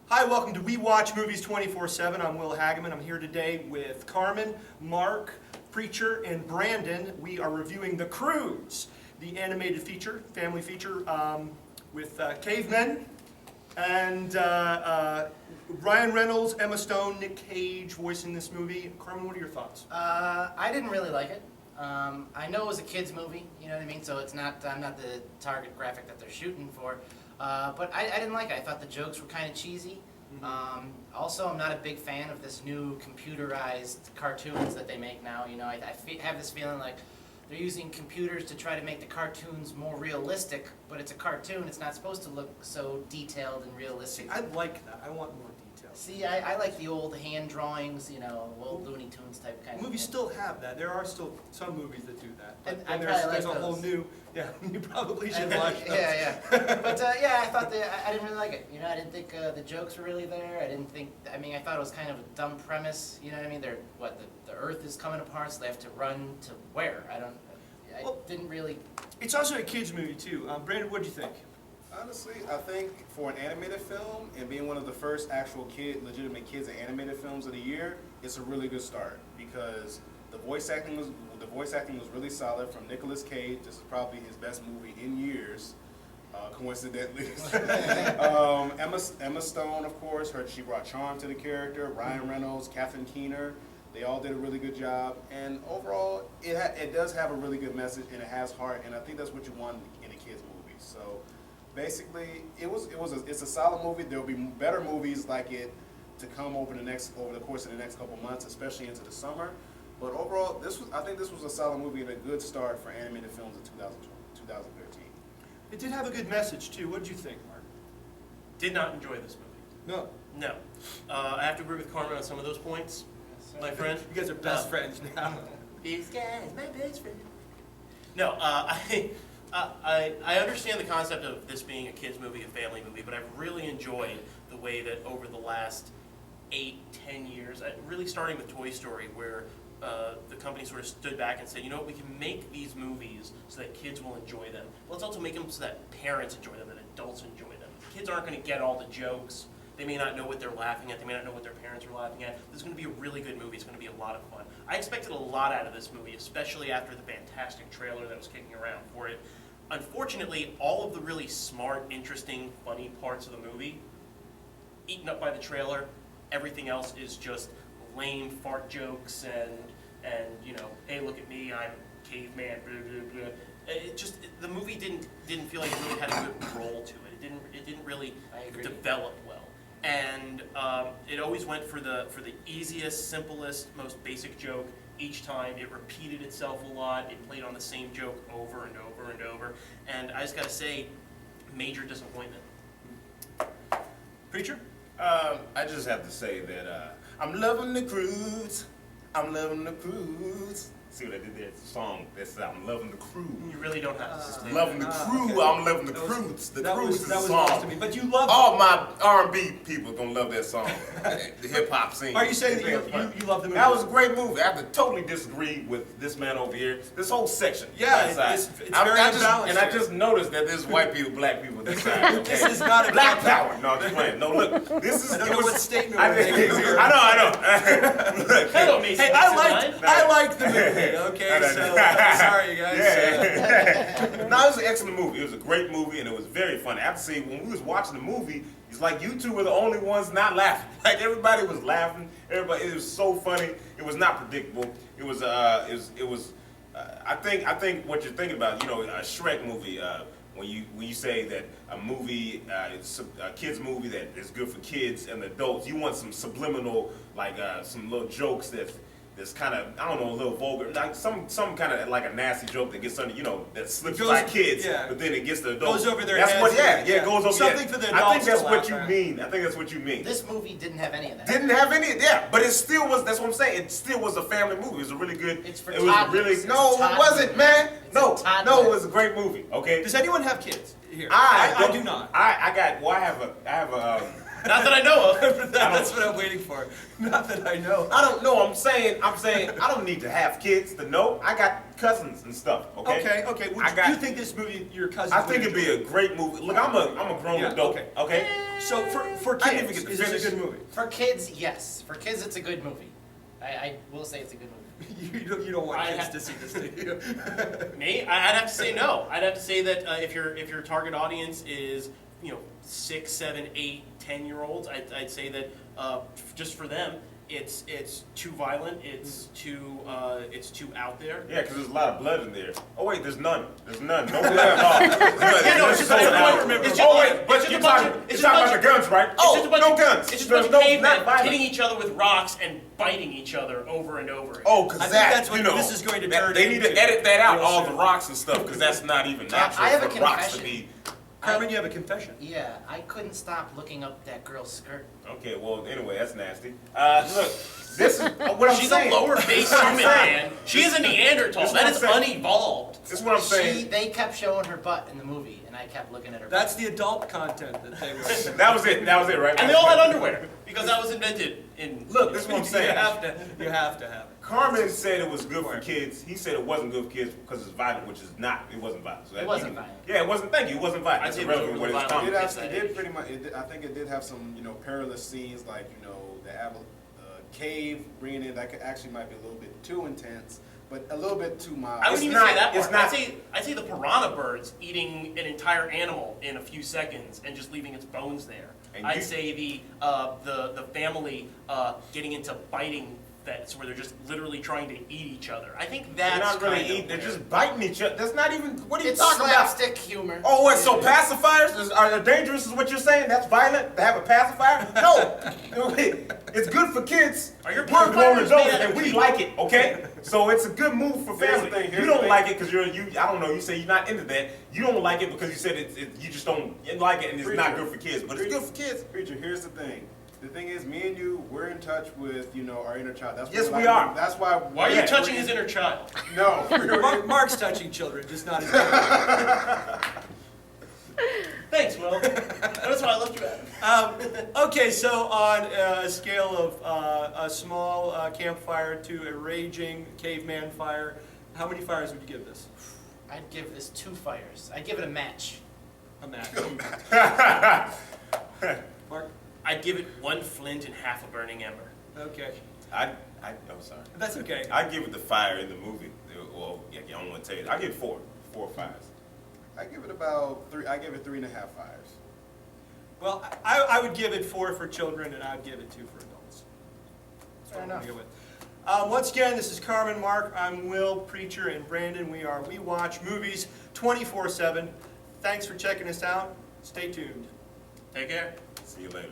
Hi, welcome to We Watch Movies 24/7. I'm Will Hagaman. I'm here today with Carmen, Mark, Preacher, and Brandon. We are reviewing The Croods, the animated feature, family feature, with cavemen and Ryan Reynolds, Emma Stone, Nick Cage voicing this movie. Carmen, what are your thoughts? I didn't really like it. I know it was a kid's movie, you know what I mean? So it's not, I'm not the target graphic that they're shooting for. But I didn't like it. I thought the jokes were kind of cheesy. Also, I'm not a big fan of this new computerized cartoons that they make now. You know, I have this feeling like they're using computers to try to make the cartoons more realistic, but it's a cartoon. It's not supposed to look so detailed and realistic. I like that. I want more detail. See, I like the old hand drawings, you know, old Looney Tunes type kind of Movies thing. still have that. There are still some movies that do that. But I there's probably a like whole those. new, yeah, you probably should watch those. Yeah. But yeah, I thought I didn't really like it. You know, I didn't think the jokes were really there. I didn't think, I mean, I thought it was kind of a dumb premise. You know what I mean? They're, the earth is coming apart, so they have to run to where? I didn't really. It's also a kids movie too. Brandon, what do you think? Honestly, I think for an animated film and being one of the first actual legitimate kids and animated films of the year, it's a really good start because the voice acting was really solid from Nicolas Cage. This is probably his best movie in years, coincidentally. Emma Stone, of course, she brought charm to the character. Ryan Reynolds, Catherine Keener, they all did a really good job. And overall, it does have a really good message and it has heart. And I think that's what you want in a kids movie. So. Basically, it's a solid movie. There will be better movies like it to come over the course of the next couple months, especially into the summer. But overall, I think this was a solid movie and a good start for animated films in 2013. It did have a good message too. What did you think, Mark? Did not enjoy this movie. No. No. I have to agree with Carmen on some of those points, my friend. You guys are best friends now. This guy's my best friend. No, I understand the concept of this being a kids movie, a family movie, but I've really enjoyed the way that over the last 8-10 years, really starting with Toy Story, where the company sort of stood back and said, you know what, we can make these movies so that kids will enjoy them. Let's also make them so that parents enjoy them, that adults enjoy them. Kids aren't going to get all the jokes. They may not know what they're laughing at. They may not know what their parents are laughing at. This is going to be a really good movie. It's going to be a lot of fun. I expected a lot out of this movie, especially after the fantastic trailer that was kicking around for it. Unfortunately, all of the really smart, interesting, funny parts of the movie, eaten up by the trailer. Everything else is just lame fart jokes and you know, hey, look at me, I'm caveman, blah, blah, blah. The movie didn't feel like it really had a good role to it. It didn't really develop well. And it always went for the easiest, simplest, most basic joke each time. It repeated itself a lot. It played on the same joke over and over and over. And I just got to say, major disappointment. Preacher? I just have to say that I'm loving the Croods. I'm loving the Croods. See what I did there? It's a song that says I'm loving the Croods. You really don't have to sustain Loving the Crew. Okay. I'm loving the Croods. The Croods is a that was lost to song. me. But you love All my R&B people gonna love that song. The hip hop scene. Are you saying that you love the movie? That was a great movie. I have to totally disagree with this man over here. This whole section. Yeah, that it's side. very unbalanced And I here. just noticed that there's white people, black people this side. Okay? This is not a Black power. No, I'm just playing. No, look. This is. I don't know what statement I we're making here. know. Look, Hello, Mason. Hey, I liked the movie, okay? So, sorry, you guys. Yeah. No, it was an excellent movie. It was a great movie, and it was very funny. I have to say, when we was watching the movie, it's like you two were the only ones not laughing. Like everybody was laughing. It was so funny. It was not predictable. It was. I think what you're thinking about, you know, a Shrek movie. When you say that a movie, it's a kids movie that is good for kids and adults, you want some subliminal, like some little jokes that's kind of, I don't know, a little vulgar, like some kind of like a nasty joke that gets under, you know, that slips by kids, but then it gets to adults. Goes over their that's heads. What, it goes over something for the adults. I think that's to what you laugh at. mean. I think that's what you mean. This movie didn't have any of that. Didn't have any, but it still was. That's what I'm saying. It still was a family movie. It was a really good. It's for it was toddlers. really It's a no, it toddler wasn't, movie. man. It's No, a toddler. no, it was a great movie. Okay. Does anyone have kids here? I do not. I have a Not that I know of. That's what I'm waiting for. Not that I know. I don't know. I'm saying I don't need to have kids to know. I got cousins and stuff. Okay. Okay. I got- You think this movie, your cousin? I think it'd be a great movie. Look, I'm a grown Yeah, adult. okay. Okay. So for I didn't kids, even get to is this a finish. good movie? For kids, yes. For kids, it's a good movie. I will say it's a good movie. You don't want I kids ha- to see this, do you? Me? I'd have to say no. I'd have to say that if your target audience is 6, 7, 8, 10-year-olds, I'd say that just for them, it's too violent. It's too out there. Yeah, because there's a lot of blood in there. Oh wait, there's none. There's none. No blood at all. Yeah, no, it's just Oh wait, but you're talking about the guns, right? It's just a bunch no of, guns. It's just a There's bunch of no cavemen not violent. hitting each other with rocks and biting each other over and over. Oh, I because think that, that's what this is going to turn they need to into edit that out, real all soon. the rocks and stuff, because that's not even natural I have a for rocks to confession. be. Carmen, you have a confession. Yeah, I couldn't stop looking up that girl's skirt. Okay, well, anyway, that's nasty. Look, this is what I'm She's saying. a lower base human, man. She is a Neanderthal. This is That what is I'm saying. unevolved. This is what I'm saying. They kept showing her butt in the movie, and I kept looking at her. That's the adult content that they were. That was it. That was it, right? And they all had underwear because that was invented in. Look, this is what I'm saying. You have to have it. Carmen said it was good for kids. He said it wasn't good for kids because it's violent, which is not. It wasn't violent. So that It wasn't you can- violent. Yeah, it wasn't. Thank you. It wasn't violent. I'd It's say it wasn't irrelevant really what it's violent. comedy. It did pretty much. I think it did have some, perilous scenes, like they have a cave bringing in that actually might be a little bit too intense, but a little bit too mild. I wouldn't It's even not- say that it's part. not- I'd say the piranha birds eating an entire animal in a few seconds and just leaving its bones there. And I'd you- say the family getting into biting vets where they're just literally trying to eat each other. I think that's They're not really kind of eating. They're where- just biting each other. That's not even. What are you It's talking about? slapstick humor. Oh, what? So pacifiers are dangerous? Is what you're saying? That's violent to have a pacifier? No, it's good for kids. Are your We're grown pacifiers adults made out of and we people? like it. Okay, so it's a good move for Here's the family. thing, here's You the don't thing. like it because I don't know. You say you're not into that. You don't like it because you said you just don't like it and it's not Preacher. good for kids. But it's good for kids. Preacher, here's the thing. The thing is, me and you, we're in touch with, our inner child. That's what Yes, like we are. That's why. Why are you Yeah, touching his inner child? No. Mark's touching children, just not his. Thanks, Will. That's why I left you at. Okay, so on a scale of a small campfire to a raging caveman fire, how many fires would you give this? I'd give this 2 fires. I'd give it a match. A match. Mark? I'd give it 1 flint and half a burning ember. Okay. I'm sorry. That's okay. I give it the fire in the movie. Well, yeah, I don't want to tell you. I give 4 fires. I give it about 3. I give it 3.5 fires. Well, I would give it 4 for children, and I'd give it 2 for adults. That's what Fair I'm gonna enough. go with. Once again, this is Carmen, Mark, I'm Will, Preacher, and Brandon. We watch movies 24/7. Thanks for checking us out. Stay tuned. Take care. See you later.